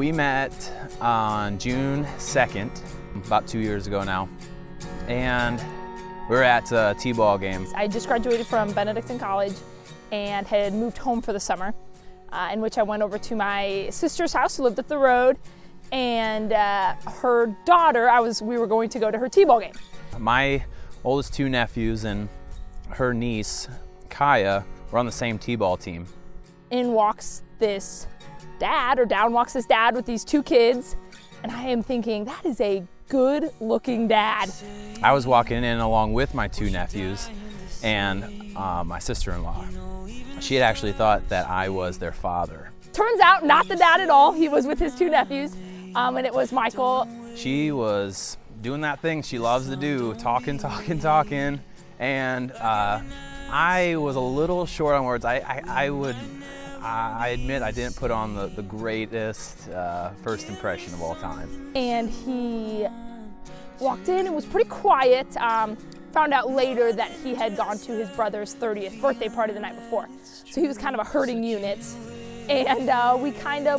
We met on June 2nd, about 2 years ago now, and we were at a T-ball game. I just graduated from Benedictine College and had moved home for the summer, in which I went over to my sister's house who lived up the road, and her daughter, we were going to go to her T-ball game. My oldest two nephews and her niece, Kaya, were on the same T-ball team. In walks this dad, or down walks this dad with these two kids, and I am thinking, that is a good-looking dad. I was walking in along with my two nephews and my sister-in-law. She had actually thought that I was their father. Turns out, not the dad at all. He was with his two nephews, and it was Michael. She was doing that thing she loves to do, talking, and I was a little short on words. I admit I didn't put on the greatest first impression of all time. And he walked in and was pretty quiet. Found out later that he had gone to his brother's 30th birthday party the night before. So he was kind of a hurting unit. And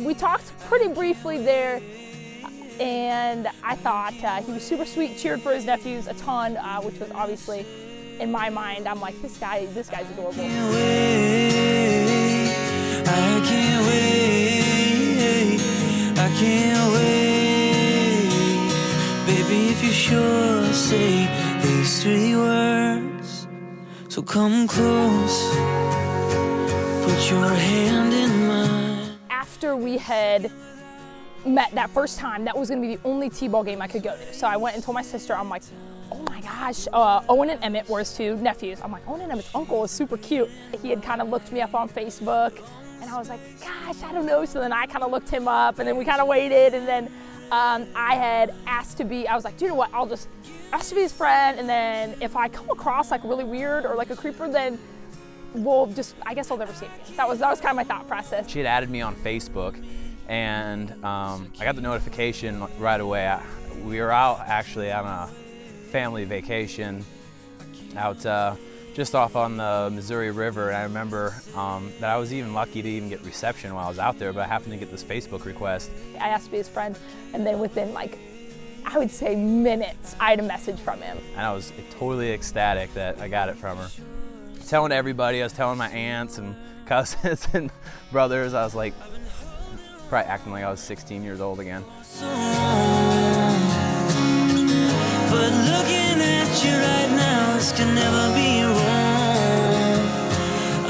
we talked pretty briefly there. And I thought he was super sweet, cheered for his nephews a ton, which was obviously, in my mind, I'm like, this guy's adorable. I can't wait, baby, if you sure say these three words, so come close, put your hand in mine. After we had met that first time, that was gonna be the only T-ball game I could go to. So I went and told my sister, I'm like, oh my gosh, Owen and Emmett were his two nephews. I'm like, Owen and Emmett's uncle is super cute. He had kind of looked me up on Facebook, and I was like, gosh, I don't know. So then I kind of looked him up, and then we kind of waited, and then I had asked to be, I was like, do you know what, I'll just ask to be his friend, and then if I come across like really weird or like a creeper, then I guess I'll never see him again. That was kind of my thought process. She had added me on Facebook, and I got the notification right away. We were out actually on a family vacation out just off on the Missouri River, and I remember that I was even lucky to even get reception while I was out there, but I happened to get this Facebook request. I asked to be his friend, and then within I would say minutes, I had a message from him. And I was totally ecstatic that I got it from her. Telling everybody, I was telling my aunts and cousins and brothers, I was like, probably acting like I was 16 years old again. But looking at you right now, this can never be wrong.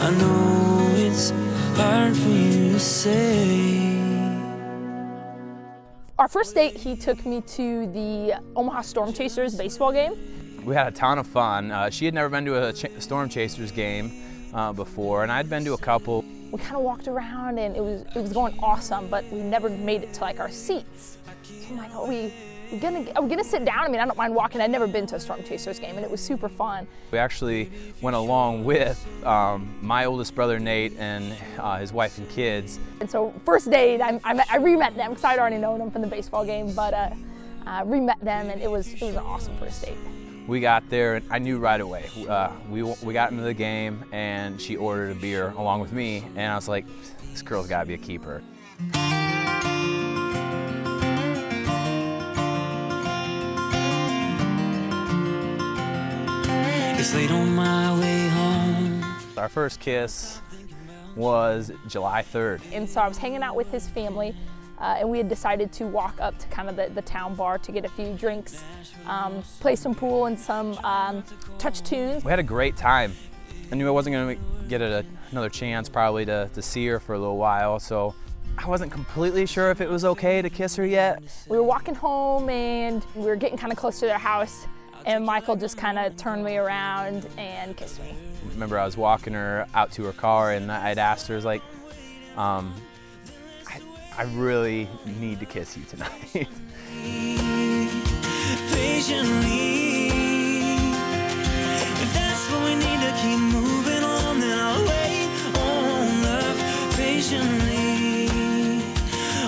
I know it's hard for you to say. Our first date, he took me to the Omaha Storm Chasers baseball game. We had a ton of fun. She had never been to a Storm Chasers game before, and I'd been to a couple. We kind of walked around, and it was going awesome, but we never made it to our seats. So I'm like, are we gonna sit down? I mean, I don't mind walking. I'd never been to a Storm Chasers game, and it was super fun. We actually went along with my oldest brother Nate and his wife and kids. And so first date, I re-met them because I'd already known them from the baseball game, but re-met them, and it was an awesome first date. We got there, and I knew right away. We got into the game, and she ordered a beer along with me, and I was like, this girl's gotta be a keeper. It's late on my way home. Our first kiss was July 3rd. And so I was hanging out with his family, and we had decided to walk up to kind of the town bar to get a few drinks, play some pool and some touch tunes. We had a great time. I knew I wasn't going to get another chance probably to see her for a little while, so I wasn't completely sure if it was okay to kiss her yet. We were walking home, and we were getting kind of close to their house, and Michael just kind of turned me around and kissed me. I remember I was walking her out to her car, and I'd asked her, I really need to kiss you tonight. Patiently, if that's what we need to keep moving on, then I'll wait on love patiently.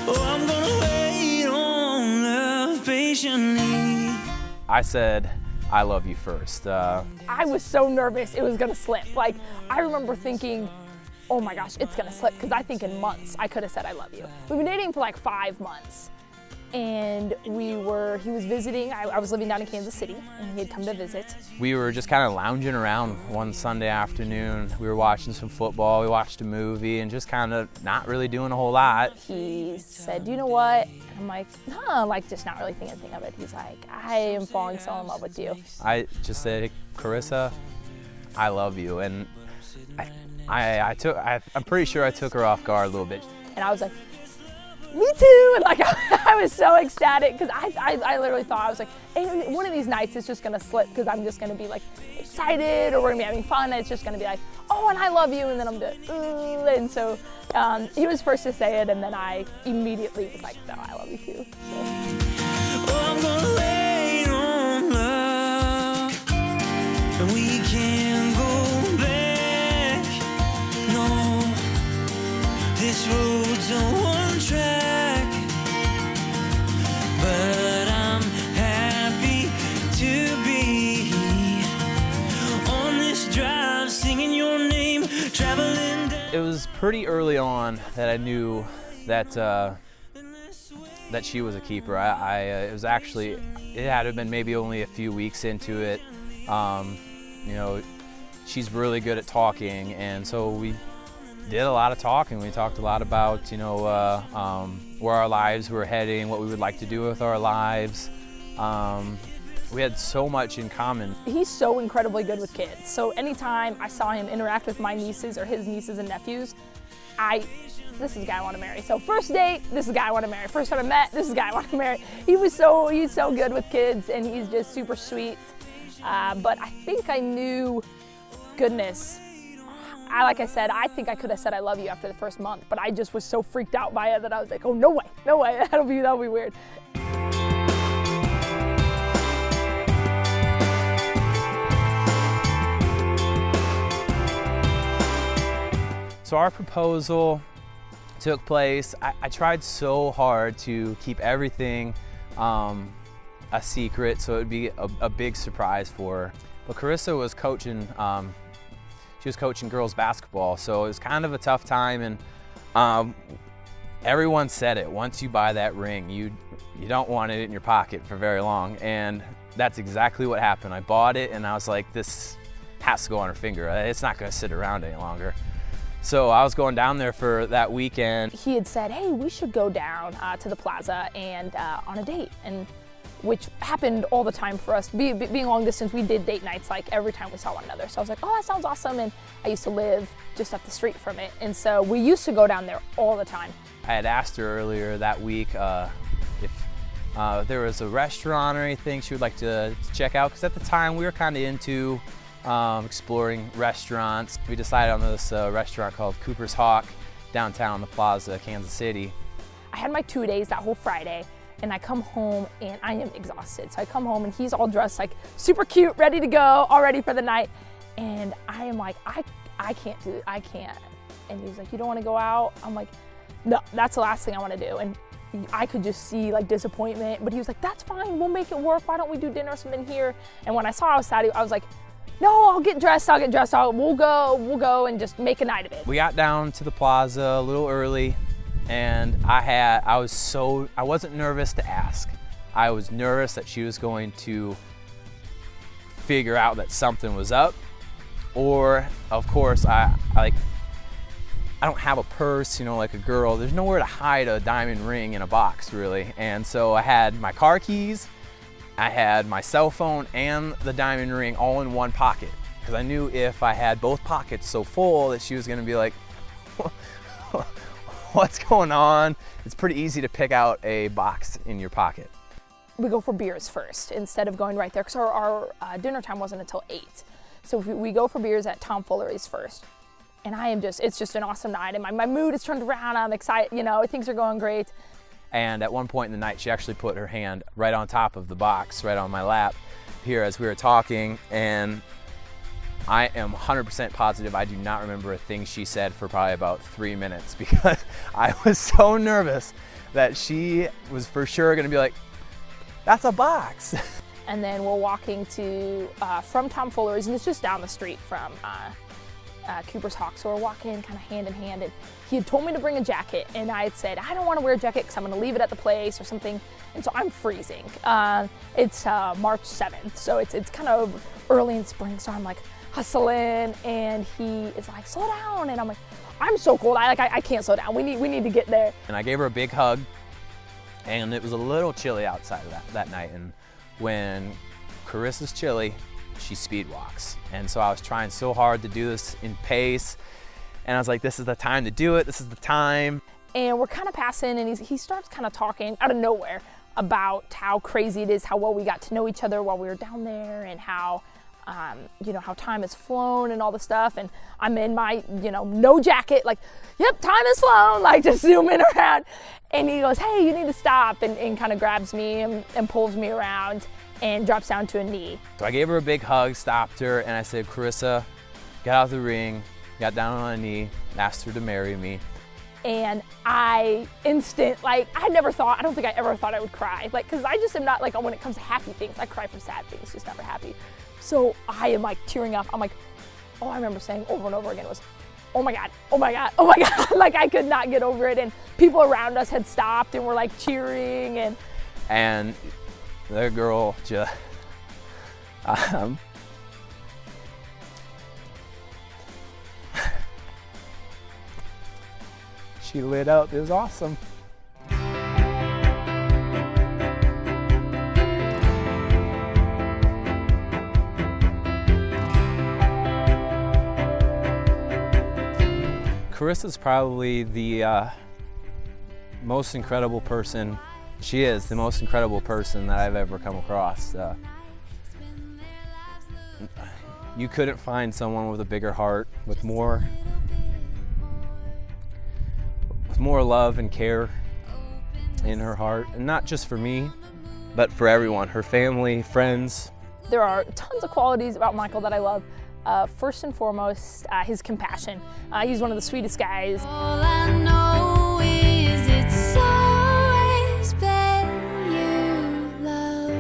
Oh, I'm gonna wait on love patiently. I said, I love you first. I was so nervous it was gonna slip. I remember thinking, oh my gosh, it's gonna slip, because I think in months I could have said I love you. We've been dating for like 5 months, and he was visiting. I was living down in Kansas City, and he had come to visit. We were just kind of lounging around one Sunday afternoon. We were watching some football, we watched a movie, and just kind of not really doing a whole lot. He said, you know what? And I'm like, huh, like just not really thinking anything of it. He's like, I am falling so in love with you. I just said, Carissa, I love you. And I'm pretty sure I took her off guard a little bit. And I was like, me too, and like I was so ecstatic, because I literally thought, I was like, hey, one of these nights it's just gonna slip, because I'm just gonna be like excited, or we're gonna be having fun, and it's just gonna be like, oh, and I love you, and then I'm gonna, ooh. And so he was first to say it, and then I immediately was like, no, I love you too. Oh, I'm gonna wait on love, and we can't go back. No, this road's on one track. But I'm happy to be on this drive, singing your name, traveling down. It was pretty early on that I knew that that she was a keeper. It was actually, it had to have been maybe only a few weeks into it. You know, she's really good at talking, and so we did a lot of talking. We talked a lot about, you know, where our lives were heading, what we would like to do with our lives. We had so much in common. He's so incredibly good with kids. So anytime I saw him interact with my nieces or his nieces and nephews, this is the guy I want to marry. So first date, this is the guy I want to marry. First time I met, this is the guy I want to marry. He's so good with kids, and he's just super sweet. But I think I knew, goodness, like I said, I think I could have said I love you after the first month, but I just was so freaked out by it that I was like, oh, no way, that'll be weird. So our proposal took place. I tried so hard to keep everything a secret, so it would be a big surprise for her. But Carissa was coaching. She was coaching girls basketball, so it was kind of a tough time, and everyone said it. Once you buy that ring, you don't want it in your pocket for very long, and that's exactly what happened. I bought it, and I was like, this has to go on her finger. It's not going to sit around any longer. So I was going down there for that weekend. He had said, hey, we should go down to the plaza and on a date, and which happened all the time for us. Being long distance, we did date nights like every time we saw one another. So I was like, oh, that sounds awesome. And I used to live just up the street from it. And so we used to go down there all the time. I had asked her earlier that week if there was a restaurant or anything she would like to check out. Because at the time we were kind of into exploring restaurants. We decided on this restaurant called Cooper's Hawk downtown the Plaza, Kansas City. I had my 2 days that whole Friday. And I come home and I am exhausted. So I come home and he's all dressed like super cute, ready to go, all ready for the night. And I am like, I can't. And he's like, you don't want to go out? I'm like, no, that's the last thing I want to do. And I could just see like disappointment, but he was like, that's fine, we'll make it work. Why don't we do dinner or something here? And when I saw I was sad, I was like, no, I'll get dressed. We'll go and just make a night of it. We got down to the plaza a little early. And I wasn't nervous to ask. I was nervous that she was going to figure out that something was up, or of course I don't have a purse, you know, like a girl. There's nowhere to hide a diamond ring in a box, really. And so I had my car keys, I had my cell phone, and the diamond ring all in one pocket, because I knew if I had both pockets so full that she was going to be like, what's going on? It's pretty easy to pick out a box in your pocket. We go for beers first instead of going right there, because our dinner time wasn't until 8. So we go for beers at Tom Fullery's first. And it's just an awesome night, and my mood is turned around. I'm excited, you know, things are going great. And at one point in the night, she actually put her hand right on top of the box, right on my lap here as we were talking, and I am 100% positive I do not remember a thing she said for probably about 3 minutes, because I was so nervous that she was for sure gonna be like, that's a box. And then we're walking to from Tom Fullery's, and it's just down the street from Cooper's Hawk. So we're walking kind of hand in hand, and he had told me to bring a jacket, and I had said, I don't want to wear a jacket because I'm going to leave it at the place or something. And so I'm freezing. It's March 7th, so it's kind of early in spring, so I'm like hustling, and he is like, slow down. And I'm like, I'm so cold, I can't slow down. We need to get there. And I gave her a big hug, and it was a little chilly outside that night. And when Carissa's chilly, she speed walks. And so I was trying so hard to do this in pace, and I was like, this is the time to do it, this is the time. And we're kind of passing, and he starts kind of talking out of nowhere about how crazy it is, how well we got to know each other while we were down there, and how how time has flown and all the stuff. And I'm in my, no jacket, like, yep, time has flown, like just zooming around. And he goes, hey, you need to stop, and kind of grabs me and pulls me around and drops down to a knee. So I gave her a big hug, stopped her, and I said, Carissa, get out of the ring, got down on a knee, asked her to marry me. And I don't think I ever thought I would cry. Like, cause I just am not like, when it comes to happy things, I cry for sad things, just never happy. So I am like tearing up. I'm like, all I remember saying over and over again was, oh my God, oh my God, oh my God. Like, I could not get over it. And people around us had stopped and were like cheering. And the girl just, she lit up. It was awesome. Carissa's probably the most incredible person. She is the most incredible person that I've ever come across. You couldn't find someone with a bigger heart, with more love and care in her heart, and not just for me, but for everyone, her family, friends. There are tons of qualities about Michael that I love. First and foremost, his compassion. He's one of the sweetest guys. All I know is it's always been you, love.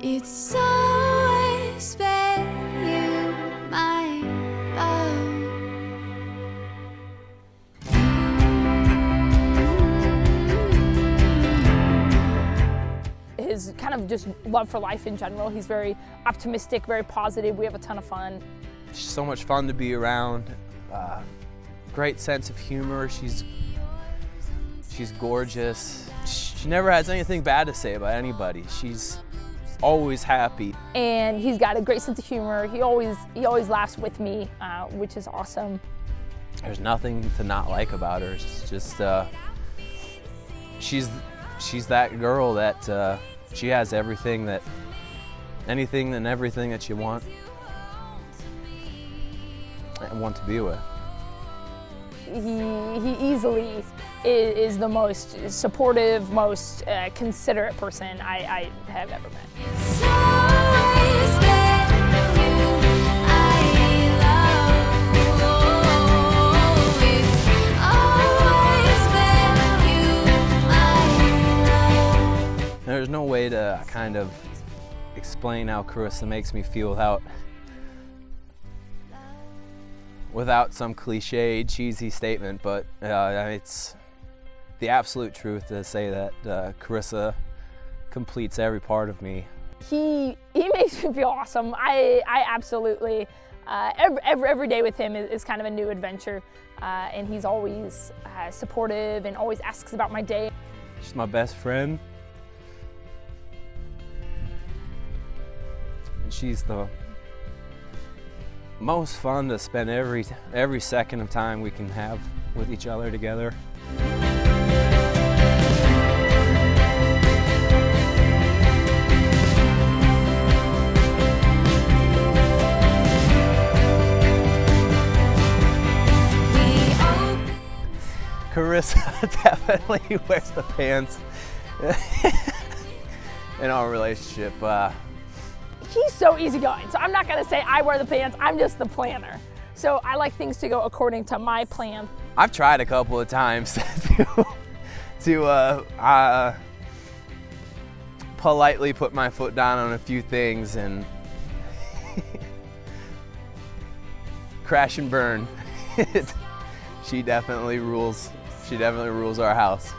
It's always been you, my love. His kind of just love for life in general. He's very optimistic, very positive. We have a ton of fun. She's so much fun to be around. Great sense of humor. She's gorgeous. She never has anything bad to say about anybody. She's always happy. And he's got a great sense of humor. He always laughs with me, which is awesome. There's nothing to not like about her. It's just she's that girl that she has anything and everything that you want and want to be with. He easily is the most supportive, most considerate person I have ever met. It's always been you, I love. Oh, it's always been you, my love. There's no way to kind of explain how Carissa makes me feel without some cliche, cheesy statement, but it's the absolute truth to say that Carissa completes every part of me. He makes me feel awesome. I absolutely, every day with him is kind of a new adventure, and he's always supportive and always asks about my day. She's my best friend. And she's the most fun to spend every second of time we can have with each other together. Carissa definitely wears the pants in our relationship. He's so easygoing, so I'm not gonna say I wear the pants, I'm just the planner. So I like things to go according to my plan. I've tried a couple of times to politely put my foot down on a few things, and crash and burn. She definitely rules. She definitely rules our house.